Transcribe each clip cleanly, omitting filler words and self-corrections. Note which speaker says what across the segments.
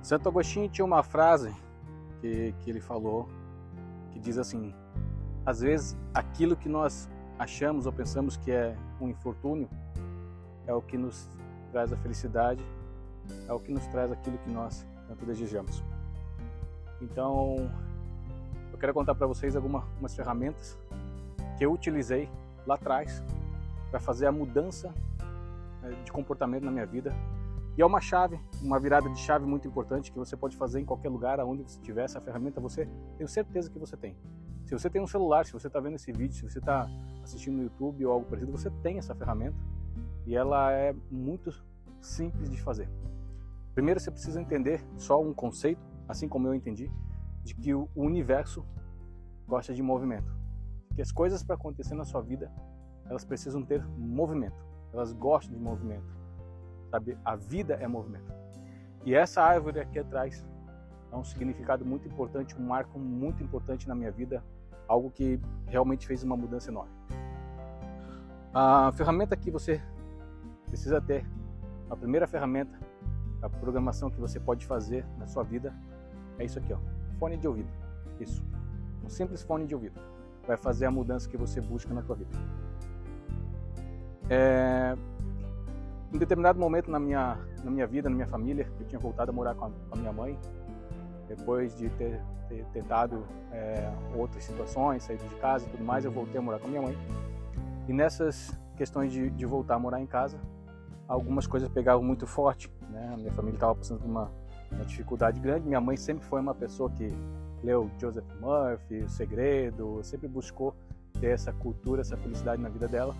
Speaker 1: Santo Agostinho tinha uma frase que ele falou, que diz assim: às vezes aquilo que nós achamos ou pensamos que é um infortúnio é o que nos traz a felicidade, é o que nos traz aquilo que nós tanto desejamos. Então, eu quero contar para vocês algumas ferramentas que eu utilizei lá atrás para fazer a mudança de comportamento na minha vida. E é uma chave, uma virada de chave muito importante que você pode fazer em qualquer lugar, aonde você tiver essa ferramenta, tenho certeza que você tem. Se você tem um celular, se você está vendo esse vídeo, se você está assistindo no YouTube ou algo parecido, você tem essa ferramenta e ela é muito simples de fazer. Primeiro você precisa entender só um conceito, assim como eu entendi, de que o universo gosta de movimento. Que as coisas para acontecer na sua vida, elas precisam ter movimento, elas gostam de movimento. Sabe? A vida é movimento. E essa árvore aqui atrás é um significado muito importante, um marco muito importante na minha vida, algo que realmente fez uma mudança enorme. A ferramenta que você precisa ter, a primeira ferramenta, a programação que você pode fazer na sua vida é isso aqui, ó, fone de ouvido. Isso, um simples fone de ouvido vai fazer a mudança que você busca na tua vida. Em determinado momento na minha vida, na minha família, eu tinha voltado a morar com a minha mãe, depois de ter tentado outras situações, sair de casa e tudo mais, eu voltei a morar com a minha mãe. E nessas questões de voltar a morar em casa, algumas coisas pegavam muito forte, né? A minha família estava passando por uma dificuldade grande. Minha mãe sempre foi uma pessoa que leu Joseph Murphy, O Segredo, sempre buscou ter essa cultura, essa felicidade na vida dela,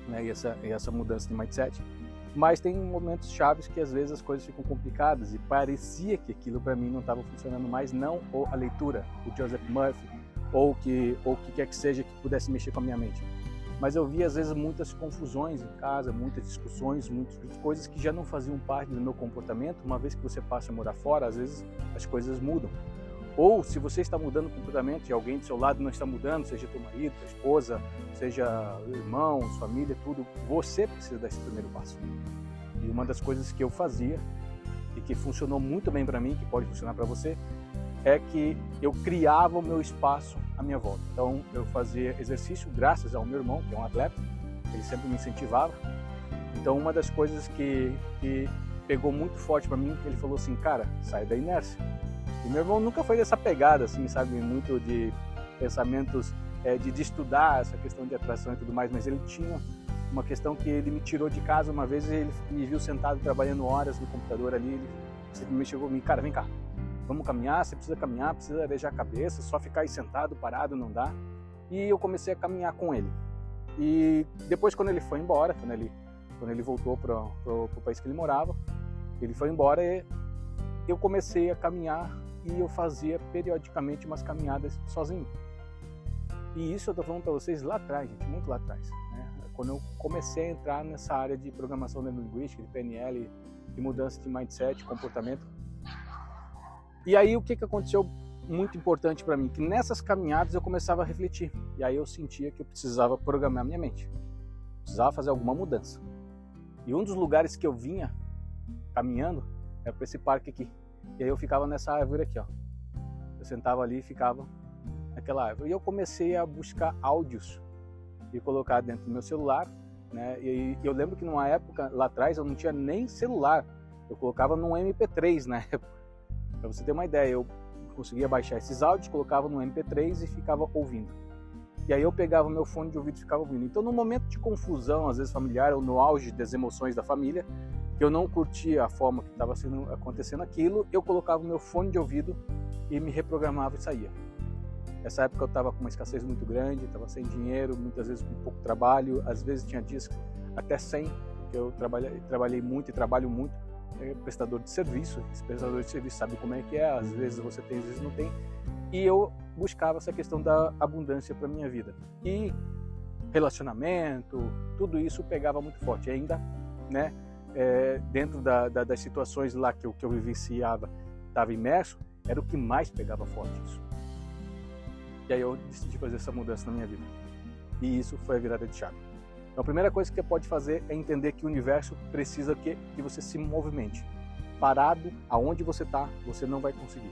Speaker 1: né? E essa mudança de mindset. Mas tem momentos chaves que às vezes as coisas ficam complicadas e parecia que aquilo para mim não estava funcionando mais, não ou a leitura, o Joseph Murphy, ou o que quer que seja que pudesse mexer com a minha mente. Mas eu via às vezes muitas confusões em casa, muitas discussões, muitas coisas que já não faziam parte do meu comportamento. Uma vez que você passa a morar fora, às vezes as coisas mudam. Ou se você está mudando o comportamento e alguém do seu lado não está mudando, seja teu marido, tua esposa, seja irmãos, família, tudo, você precisa dar esse primeiro passo. E uma das coisas que eu fazia e que funcionou muito bem para mim, que pode funcionar para você, é que eu criava o meu espaço à minha volta. Então eu fazia exercício graças ao meu irmão, que é um atleta, ele sempre me incentivava. Então uma das coisas que pegou muito forte para mim, ele falou assim: cara, sai da inércia. E meu irmão nunca foi dessa pegada, assim, sabe, muito de pensamentos de estudar essa questão de atração e tudo mais, mas ele tinha uma questão que ele me tirou de casa uma vez e ele me viu sentado trabalhando horas no computador ali, ele simplesmente chegou a mim: cara, vem cá, vamos caminhar, você precisa caminhar, precisa arejar a cabeça, só ficar aí sentado, parado, não dá. E eu comecei a caminhar com ele. E depois quando ele foi embora, quando ele voltou para o país que ele morava, ele foi embora e eu comecei a caminhar e eu fazia periodicamente umas caminhadas sozinho. E isso eu estou falando para vocês lá atrás, gente, muito lá atrás, né? Quando eu comecei a entrar nessa área de programação neurolinguística, de PNL, de mudança de mindset, comportamento. E aí o que aconteceu muito importante para mim? Que nessas caminhadas eu começava a refletir. E aí eu sentia que eu precisava programar minha mente. Precisava fazer alguma mudança. E um dos lugares que eu vinha caminhando é para esse parque aqui. E aí eu ficava nessa árvore aqui, ó. Eu sentava ali e ficava naquela árvore. E eu comecei a buscar áudios e colocar dentro do meu celular, né? E eu lembro que numa época lá atrás eu não tinha nem celular. Eu colocava num MP3 na época. Para você ter uma ideia, eu conseguia baixar esses áudios, colocava no MP3 e ficava ouvindo. E aí eu pegava o meu fone de ouvido e ficava ouvindo. Então no momento de confusão, às vezes familiar, ou no auge das emoções da família, que eu não curtia a forma que estava acontecendo aquilo, eu colocava o meu fone de ouvido e me reprogramava e saía. Nessa época eu estava com uma escassez muito grande, estava sem dinheiro, muitas vezes com pouco trabalho, às vezes tinha dias até sem, porque eu trabalhei muito e trabalho muito, prestador de serviço. Esse prestador de serviço sabe como é que é, às vezes você tem, às vezes não tem. E eu buscava essa questão da abundância para minha vida. E relacionamento, tudo isso pegava muito forte. E ainda, né, dentro das situações lá que eu vivenciava, estava imerso, era o que mais pegava forte isso. E aí eu decidi fazer essa mudança na minha vida. E isso foi a virada de chave. Então a primeira coisa que você pode fazer é entender que o universo precisa que você se movimente. parado aonde você está, você não vai conseguir.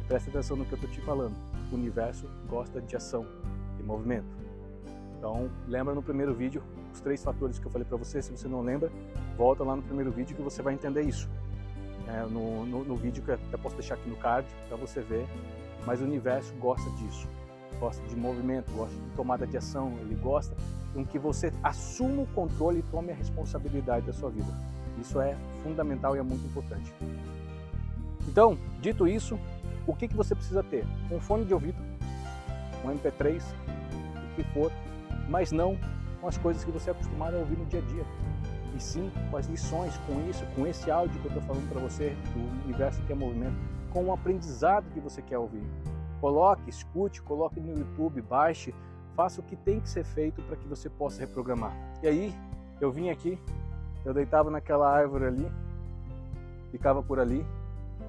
Speaker 1: Presta atenção no que eu estou te falando. O universo gosta de ação, de movimento. Então, lembra no primeiro vídeo os 3 fatores que eu falei para você. Se você não lembra, volta lá no primeiro vídeo que você vai entender isso. No vídeo que eu até posso deixar aqui no card para você ver. Mas o universo gosta disso. Gosta de movimento, gosta de tomada de ação. Ele gosta com que você assuma o controle e tome a responsabilidade da sua vida. Isso é fundamental e é muito importante. Então, dito isso, o que você precisa ter? Um fone de ouvido, um MP3, o que for, mas não com as coisas que você é acostumado a ouvir no dia a dia. E sim com as lições, com isso, com esse áudio que eu estou falando para você, do universo que é movimento, com o aprendizado que você quer ouvir. Coloque, escute, coloque no YouTube, baixe, faça o que tem que ser feito para que você possa reprogramar. E aí, eu vim aqui, eu deitava naquela árvore ali, ficava por ali,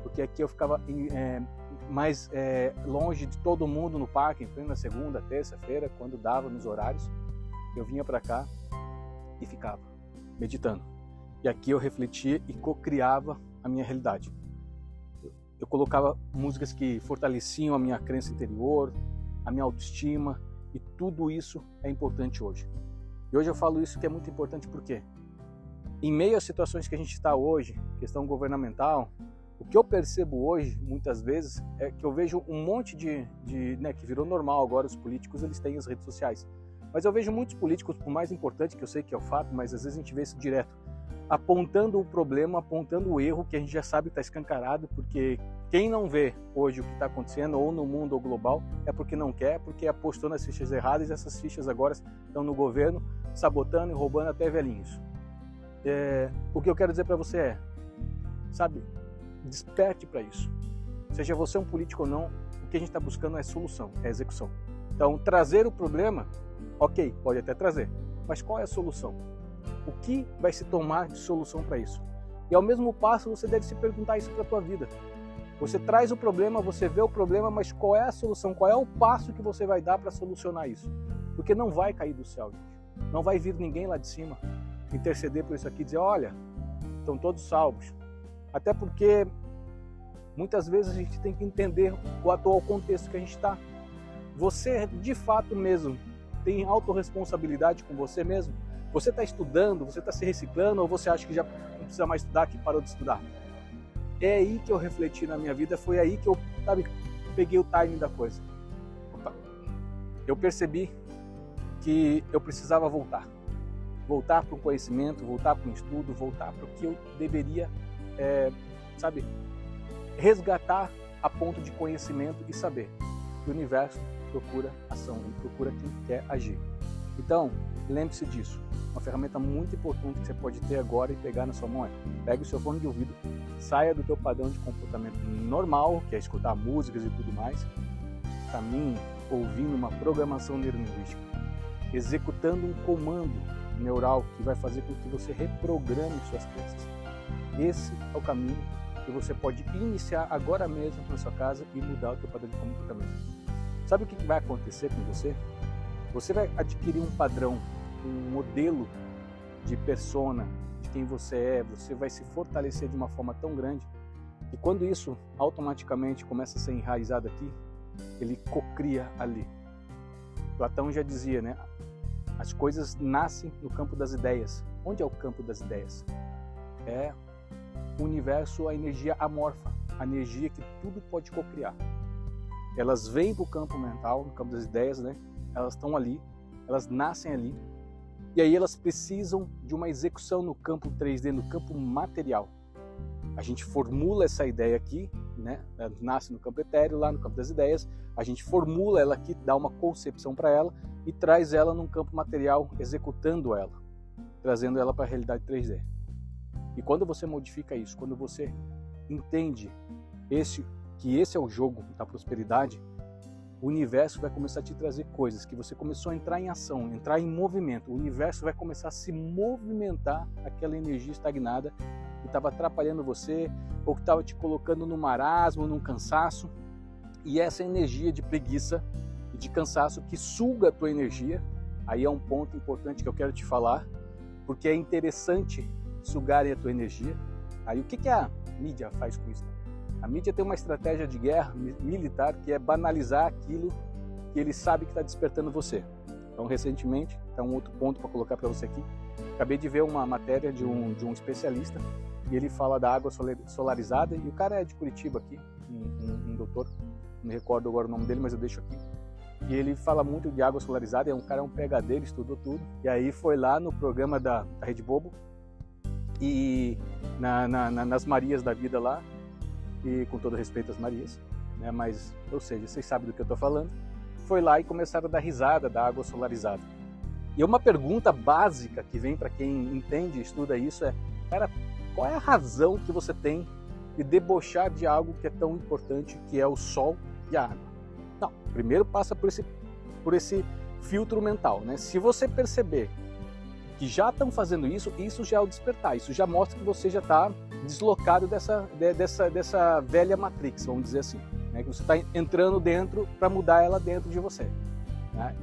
Speaker 1: porque aqui eu ficava mais longe de todo mundo no parque, na segunda, terça-feira, quando dava nos horários, eu vinha para cá e ficava meditando. E aqui eu refletia e co-criava a minha realidade. Eu colocava músicas que fortaleciam a minha crença interior, a minha autoestima, e tudo isso é importante hoje. E hoje eu falo isso que é muito importante porque, em meio às situações que a gente está hoje, questão governamental, o que eu percebo hoje, muitas vezes, é que eu vejo um monte que virou normal agora, os políticos eles têm as redes sociais. Mas eu vejo muitos políticos, por mais importante que eu sei que é o fato, mas às vezes a gente vê isso direto, apontando o problema, apontando o erro que a gente já sabe está escancarado, porque quem não vê hoje o que está acontecendo, ou no mundo ou global, é porque não quer, porque apostou nas fichas erradas, e essas fichas agora estão no governo, sabotando e roubando até velhinhos. O que eu quero dizer para você é, desperte para isso. Seja você um político ou não, o que a gente está buscando é solução, é execução. Então, trazer o problema, ok, pode até trazer, mas qual é a solução? O que vai se tomar de solução para isso? E ao mesmo passo você deve se perguntar isso para a tua vida. Você traz o problema, você vê o problema, mas qual é a solução? Qual é o passo que você vai dar para solucionar isso? Porque não vai cair do céu, gente. Não vai vir ninguém lá de cima interceder por isso aqui e dizer, olha, estão todos salvos. Até porque muitas vezes a gente tem que entender o atual contexto que a gente está. Você de fato mesmo tem autorresponsabilidade com você mesmo? Você está estudando, você está se reciclando, ou você acha que já não precisa mais estudar, que parou de estudar? É aí que eu refleti na minha vida, foi aí que eu peguei o timing da coisa. Eu percebi que eu precisava voltar para o conhecimento, voltar para o estudo, voltar para o que eu deveria, resgatar a ponto de conhecimento e saber que o universo procura ação, ele procura quem quer agir. Então, lembre-se disso. Uma ferramenta muito importante que você pode ter agora e pegar na sua mão é: pegue o seu fone de ouvido, saia do teu padrão de comportamento normal, que é escutar músicas e tudo mais, caminhe ouvindo uma programação neurolinguística, executando um comando neural que vai fazer com que você reprograme suas crenças. Esse é o caminho que você pode iniciar agora mesmo na sua casa e mudar o teu padrão de comportamento. Sabe o que vai acontecer com você? Você vai adquirir um padrão, um modelo de persona, de quem você vai se fortalecer de uma forma tão grande que quando isso automaticamente começa a ser enraizado aqui, ele cocria ali. Platão já dizia, né? As coisas nascem no campo das ideias. Onde é o campo das ideias? É o universo, a energia amorfa, a energia que tudo pode cocriar. Elas vêm para o campo mental, no campo das ideias, né? Elas estão ali, elas nascem ali, e aí elas precisam de uma execução no campo 3D, no campo material. A gente formula essa ideia aqui, né? Ela nasce no campo etéreo, lá no campo das ideias, a gente formula ela aqui, dá uma concepção para ela e traz ela num campo material, executando ela, trazendo ela para a realidade 3D. E quando você modifica isso, quando você entende que esse é o jogo da prosperidade, o universo vai começar a te trazer coisas que você começou a entrar em ação, entrar em movimento. O universo vai começar a se movimentar aquela energia estagnada que estava atrapalhando você ou que estava te colocando no marasmo, num cansaço. E essa energia de preguiça e de cansaço que suga a tua energia, aí é um ponto importante que eu quero te falar, porque é interessante sugarem a tua energia. Aí o que é mídia faz com isso? A mídia tem uma estratégia de guerra militar que é banalizar aquilo que ele sabe que está despertando você. Então, recentemente, é um outro ponto para colocar para você aqui, acabei de ver uma matéria de um especialista e ele fala da água solarizada, e o cara é de Curitiba aqui, um doutor, não me recordo agora o nome dele, mas eu deixo aqui. E ele fala muito de água solarizada, um PhD, ele estudou tudo, e aí foi lá no programa da Rede Bobo, e nas Marias da vida lá, e com todo respeito às Marias, né, mas, ou seja, vocês sabem do que eu estou falando, foi lá e começaram a dar risada da água solarizada. E uma pergunta básica que vem para quem entende e estuda isso é, cara, qual é a razão que você tem de debochar de algo que é tão importante, que é o sol e a água? Não, primeiro passa por esse filtro mental, né? Se você perceber que já estão fazendo isso, isso já é o despertar, isso já mostra que você já está deslocado dessa velha Matrix, vamos dizer assim, né? Que você está entrando dentro para mudar ela dentro de você, né?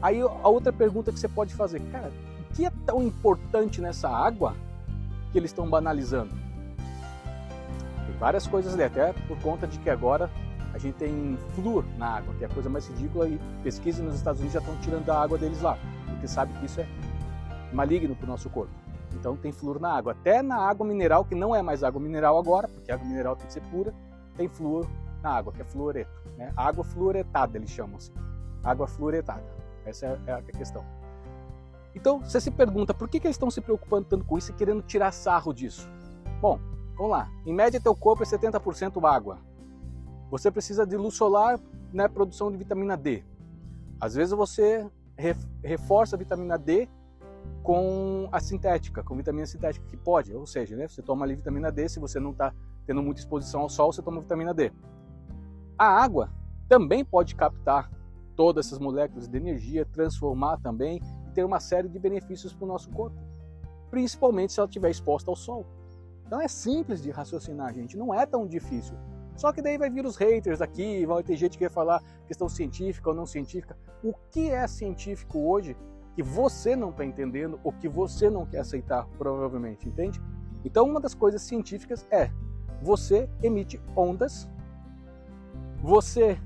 Speaker 1: Aí a outra pergunta que você pode fazer, cara, o que é tão importante nessa água que eles estão banalizando? Tem várias coisas ali, até por conta de que agora a gente tem flúor na água, que é a coisa mais ridícula, e pesquisas nos Estados Unidos já estão tirando a água deles lá, porque sabe que isso é maligno para o nosso corpo. Então tem flúor na água. Até na água mineral, que não é mais água mineral agora, porque a água mineral tem que ser pura, tem flúor na água, que é fluoreto, né? Água fluoretada, eles chamam assim. Água fluoretada. Essa é a questão. Então, você se pergunta, por que eles estão se preocupando tanto com isso e querendo tirar sarro disso? Bom, vamos lá. Em média, teu corpo é 70% água. Você precisa de luz solar, né, produção de vitamina D. Às vezes você reforça a vitamina D com a sintética, com vitamina sintética, que pode, ou seja, né, você toma ali vitamina D, se você não está tendo muita exposição ao sol, você toma vitamina D. A água também pode captar todas essas moléculas de energia, transformar também, e ter uma série de benefícios para o nosso corpo, principalmente se ela estiver exposta ao sol. Então é simples de raciocinar, gente, não é tão difícil. Só que daí vai vir os haters aqui, vai ter gente que vai falar questão científica ou não científica. O que é científico hoje que você não está entendendo ou que você não quer aceitar, provavelmente, entende? Então uma das coisas científicas é, você emite ondas, você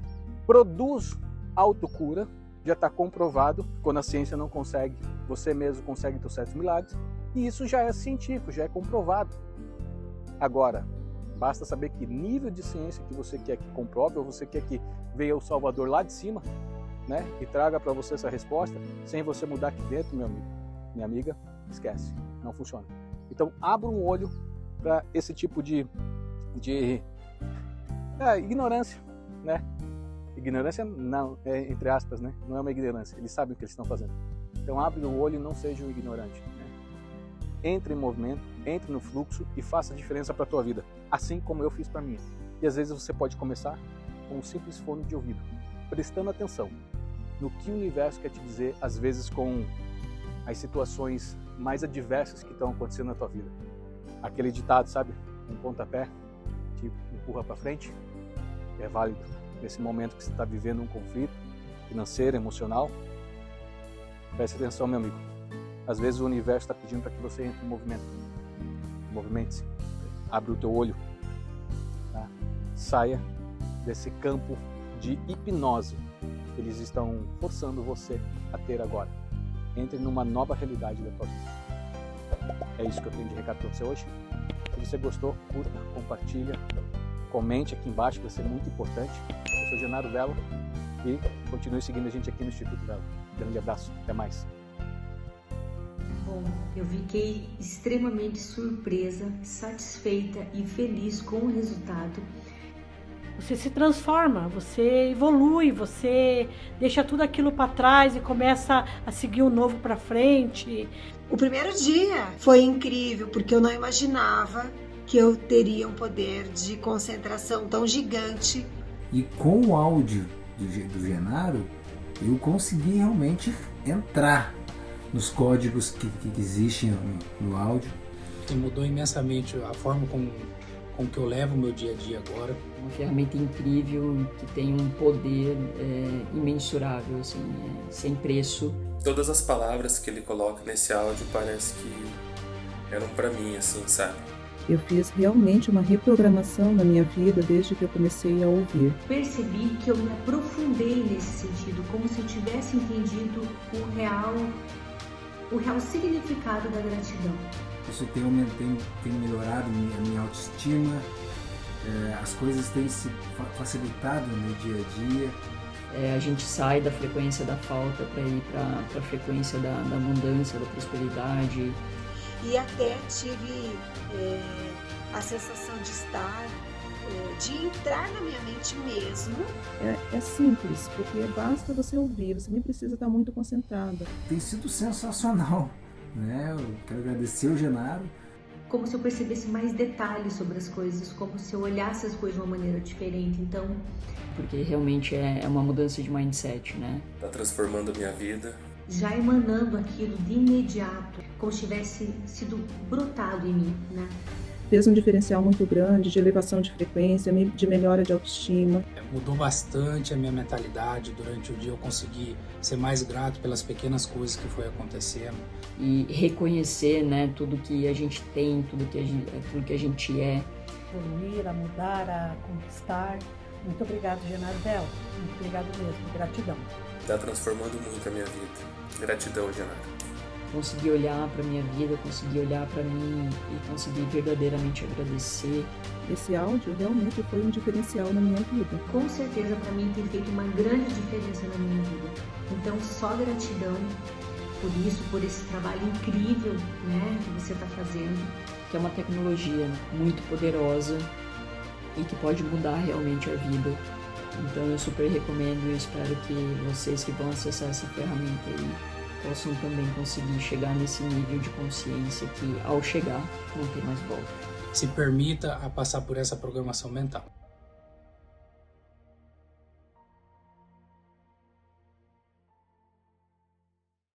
Speaker 1: produz autocura, já está comprovado, quando a ciência não consegue, você mesmo consegue ter certos milagres, e isso já é científico, já é comprovado. Agora, basta saber que nível de ciência que você quer que comprove, ou você quer que venha o Salvador lá de cima, né, e traga para você essa resposta, sem você mudar aqui dentro, meu amigo, minha amiga, esquece, não funciona. Então, abra um olho para esse tipo de ignorância, né? Ignorância, não, entre aspas, né? Não é uma ignorância, eles sabem o que eles estão fazendo. Então, abre o olho e não seja um ignorante, né? Entre em movimento, entre no fluxo e faça a diferença para a tua vida, assim como eu fiz para mim. E às vezes você pode começar com um simples fone de ouvido, prestando atenção no que o universo quer te dizer, às vezes com as situações mais adversas que estão acontecendo na tua vida. Aquele ditado, sabe? Um pontapé te empurra para frente, é válido nesse momento que você está vivendo um conflito financeiro, emocional. Preste atenção, meu amigo. Às vezes o universo está pedindo para que você entre em movimento. Movimente-se. Abre o teu olho. Tá? Saia desse campo de hipnose que eles estão forçando você a ter agora. Entre numa nova realidade da tua vida. É isso que eu tenho de recado para você hoje. Se você gostou, curta, compartilha, comente aqui embaixo, vai ser muito importante. Eu sou Genaro Vela e continue seguindo a gente aqui no Instituto Vela. Grande abraço, até mais.
Speaker 2: Bom, eu fiquei extremamente surpresa, satisfeita e feliz com o resultado.
Speaker 3: Você se transforma, você evolui, você deixa tudo aquilo para trás e começa a seguir o novo para frente.
Speaker 4: O primeiro dia foi incrível, porque eu não imaginava que eu teria um poder de concentração tão gigante.
Speaker 5: E com o áudio do Genaro, eu consegui realmente entrar nos códigos que existem no áudio.
Speaker 6: E mudou imensamente a forma como que eu levo o meu dia a dia agora.
Speaker 7: Uma ferramenta incrível, que tem um poder imensurável, assim, sem preço.
Speaker 8: Todas as palavras que ele coloca nesse áudio parece que eram para mim, assim, sabe? Eu fiz realmente uma reprogramação na minha vida desde que eu comecei a ouvir.
Speaker 2: Percebi que eu me aprofundei nesse sentido, como se eu tivesse entendido o real significado da gratidão.
Speaker 5: Isso tem melhorado a minha autoestima, as coisas têm se facilitado no dia a dia.
Speaker 7: A gente sai da frequência da falta para ir para a frequência da abundância, da prosperidade.
Speaker 4: E até tive a sensação de de entrar na minha mente mesmo.
Speaker 8: É simples, porque basta você ouvir, você nem precisa estar muito concentrada.
Speaker 5: Tem sido sensacional, né? Eu quero agradecer o Genaro.
Speaker 2: Como se eu percebesse mais detalhes sobre as coisas, como se eu olhasse as coisas de uma maneira diferente. Então,
Speaker 7: porque realmente é uma mudança de mindset, né?
Speaker 9: Tá transformando a minha vida.
Speaker 2: Já emanando aquilo de imediato, como se tivesse sido brotado em mim, né?
Speaker 8: Fez um diferencial muito grande de elevação de frequência, de melhora de autoestima.
Speaker 6: Mudou bastante a minha mentalidade. Durante o dia eu consegui ser mais grato pelas pequenas coisas que foi acontecendo.
Speaker 7: E reconhecer, né, tudo que a gente tem, tudo que a gente é.
Speaker 3: Evoluir, a mudar, a conquistar. Muito obrigado, Genaro Bel. Muito obrigado mesmo. Gratidão.
Speaker 9: Tá transformando muito a minha vida. Gratidão, Genaro.
Speaker 7: Conseguir olhar para minha vida, conseguir olhar para mim e conseguir verdadeiramente agradecer.
Speaker 8: Esse áudio realmente foi um diferencial na minha vida.
Speaker 2: Com certeza, para mim, tem feito uma grande diferença na minha vida. Então, só gratidão por isso, por esse trabalho incrível, né, que você está fazendo.
Speaker 7: Que é uma tecnologia muito poderosa e que pode mudar realmente a vida. Então, eu super recomendo e espero que vocês que vão acessar essa ferramenta aí possam também conseguir chegar nesse nível de consciência que, ao chegar, não tem mais volta.
Speaker 6: Se permita a passar por essa programação mental.